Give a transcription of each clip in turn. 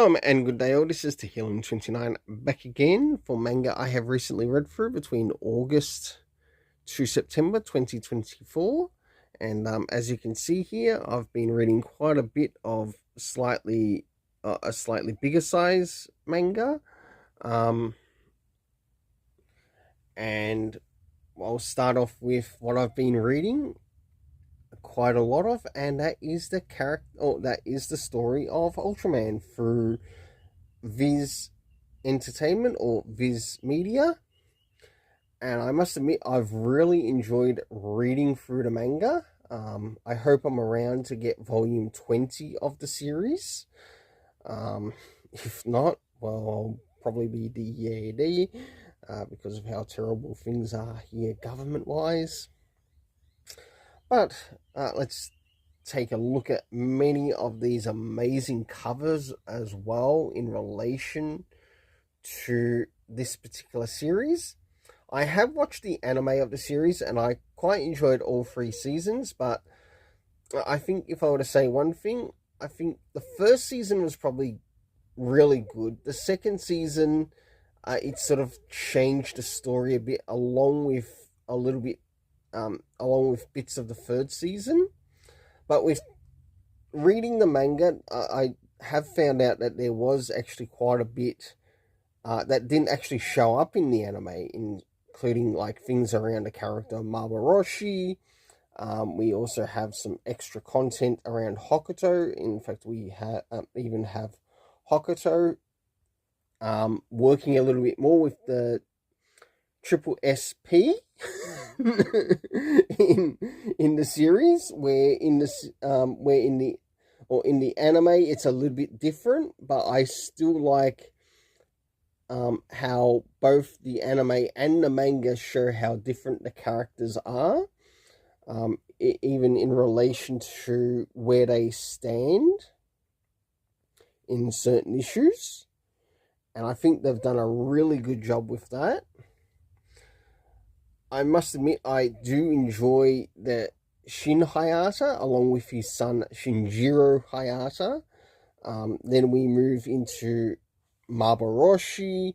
And good day all, this is Healing29 back again for manga I have recently read through between August to September 2024. And as you can see here, I've been reading quite a bit of a slightly bigger size manga. And I'll start off with what I've been reading quite a lot of, and that is the story of Ultraman through Viz Entertainment or Viz Media. And I must admit, I've really enjoyed reading through the manga. I hope I'm around to get volume 20 of the series. If not, well, I'll probably be DEAD because of how terrible things are here government-wise. But let's take a look at many of these amazing covers as well in relation to this particular series. I have watched the anime of the series and I quite enjoyed all 3 seasons, but I think if I were to say one thing, I think the first season was probably really good. The second season, it sort of changed the story a bit along with bits of the third season. But with reading the manga, I have found out that there was actually quite a bit that didn't actually show up in the anime, including like things around the character Maboroshi. We also have some extra content around Hokuto. In fact, we even have Hokuto working a little bit more with the triple SP in the series, where in the anime it's a little bit different, but I still like how both the anime and the manga show how different the characters are, even in relation to where they stand in certain issues. And I think they've done a really good job with that. I must admit, I do enjoy the Shin Hayata along with his son Shinjiro Hayata. Then we move into Maboroshi.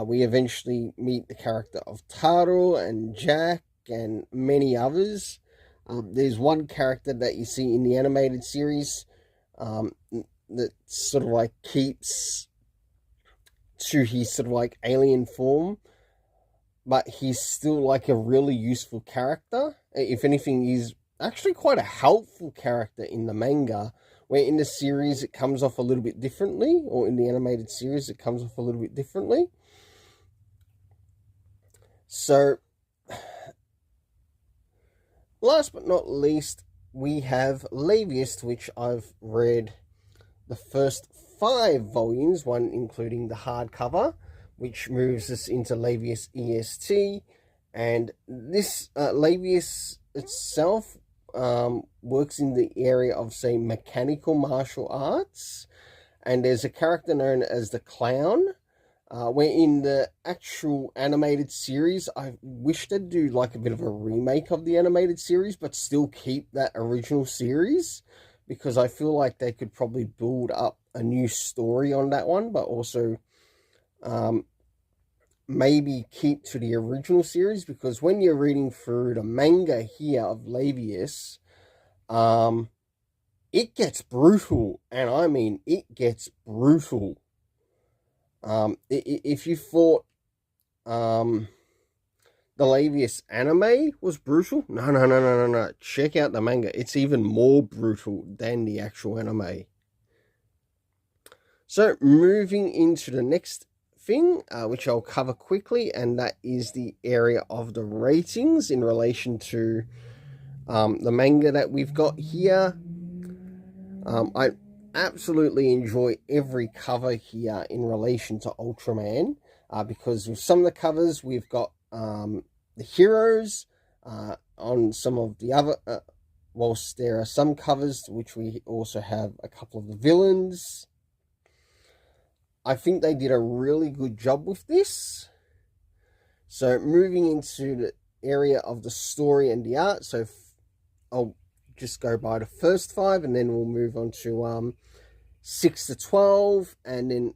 We eventually meet the character of Taro and Jack and many others. There's one character that you see in the animated series that sort of like keeps to his sort of like alien form, but he's still like a really useful character. If anything, he's actually quite a helpful character in the manga, where in the series it comes off a little bit differently, or in the animated series it comes off a little bit differently. So, last but not least, we have Labius, which I've read the first 5 volumes, one including the hardcover, which moves us into Labius EST. And this Labius itself works in the area of, say, mechanical martial arts. And there's a character known as the Clown, where in the actual animated series, I wish they'd do like a bit of a remake of the animated series, but still keep that original series, because I feel like they could probably build up a new story on that one, but also maybe keep to the original series, because when you're reading through the manga here of Labius, it gets brutal, and I mean it gets brutal. If you thought the Labius anime was brutal, no. Check out the manga. It's even more brutal than the actual anime. So moving into the next thing, which I'll cover quickly, and that is the area of the ratings in relation to the manga that we've got here. I absolutely enjoy every cover here in relation to Ultraman, because with some of the covers we've got the heroes, on some of the other, whilst there are some covers which we also have a couple of the villains. I think they did a really good job with this. So moving into the area of the story and the art, I'll just go by the first 5 and then we'll move on to 6 to 12, and then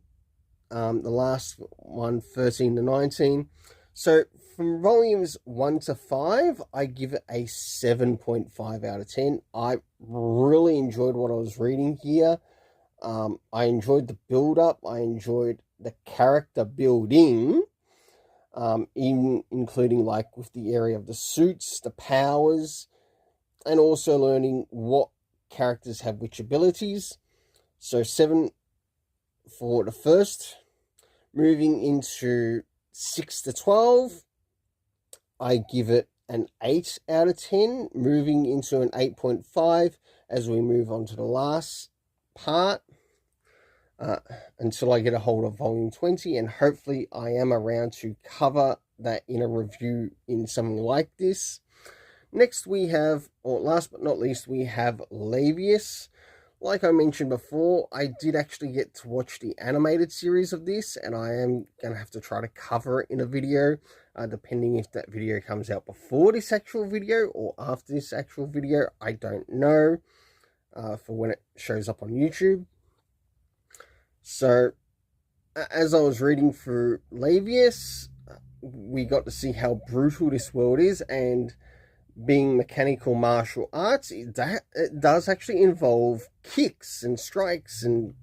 the last one 13 to 19. So from volumes 1 to 5, I give it a 7.5 out of 10. I really enjoyed what I was reading here. I enjoyed the build-up. I enjoyed the character building, including like with the area of the suits, the powers, and also learning what characters have which abilities. So 7 for the first. Moving into 6 to 12, I give it an 8 out of 10. Moving into an 8.5 as we move on to the last part. Until I get a hold of volume 20, and hopefully I am around to cover that in a review in something like this. Next we have, or last but not least, we have Labius. Like I mentioned before, I did actually get to watch the animated series of this, and I am going to have to try to cover it in a video, depending if that video comes out before this actual video or after this actual video. I don't know, for when it shows up on YouTube. So, as I was reading through Labius, we got to see how brutal this world is, and being mechanical martial arts, it does actually involve kicks and strikes and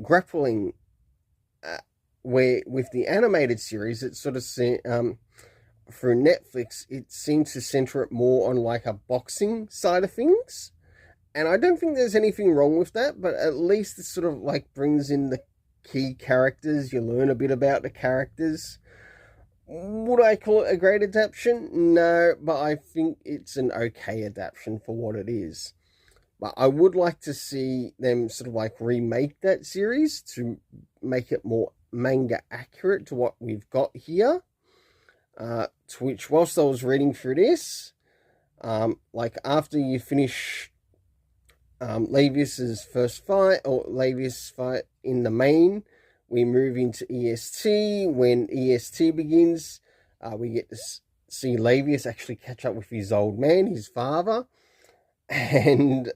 grappling. Where with the animated series, it sort of through Netflix, it seemed to center it more on like a boxing side of things. And I don't think there's anything wrong with that, but at least it sort of like brings in the key characters. You learn a bit about the characters. Would I call it a great adaptation? No, but I think it's an okay adaptation for what it is. But I would like to see them sort of like remake that series to make it more manga accurate to what we've got here. To which, whilst I was reading through this, like after you finish Labius's first fight, or Labius fight in the main, we move into EST. When EST begins, we get to see Labius actually catch up with his old man, his father, and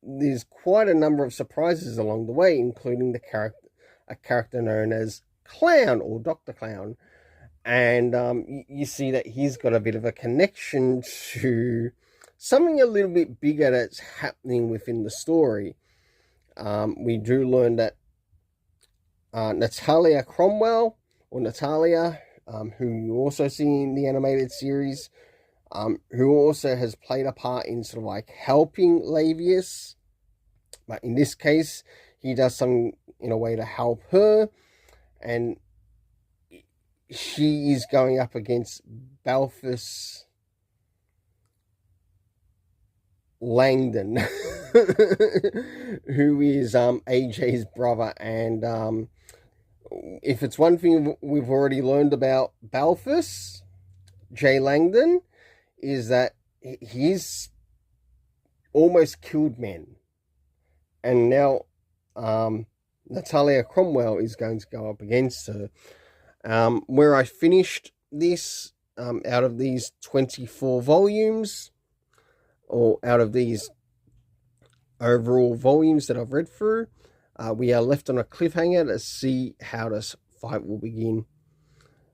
there's quite a number of surprises along the way, including a character known as Clown, or Dr. Clown, and you see that he's got a bit of a connection to something a little bit bigger that's happening within the story. We do learn that Natalia Cromwell, or Natalia, who you also see in the animated series, who also has played a part in sort of like helping Labius, but in this case, he does something in a way to help her, and she is going up against Balthus Langdon, who is AJ's brother. And if it's one thing we've already learned about Balthus J. Langdon, is that he's almost killed men. And now Natalia Cromwell is going to go up against her. Where I finished this, out of these 24 volumes, or out of these overall volumes that I've read through, we are left on a cliffhanger to see how this fight will begin.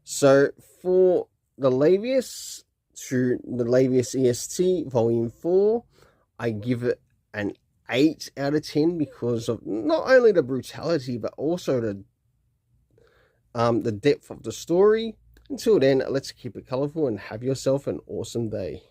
So for the Labius, to the Labius EST Volume 4, I give it an 8 out of 10 because of not only the brutality, but also the depth of the story. Until then, let's keep it colourful and have yourself an awesome day.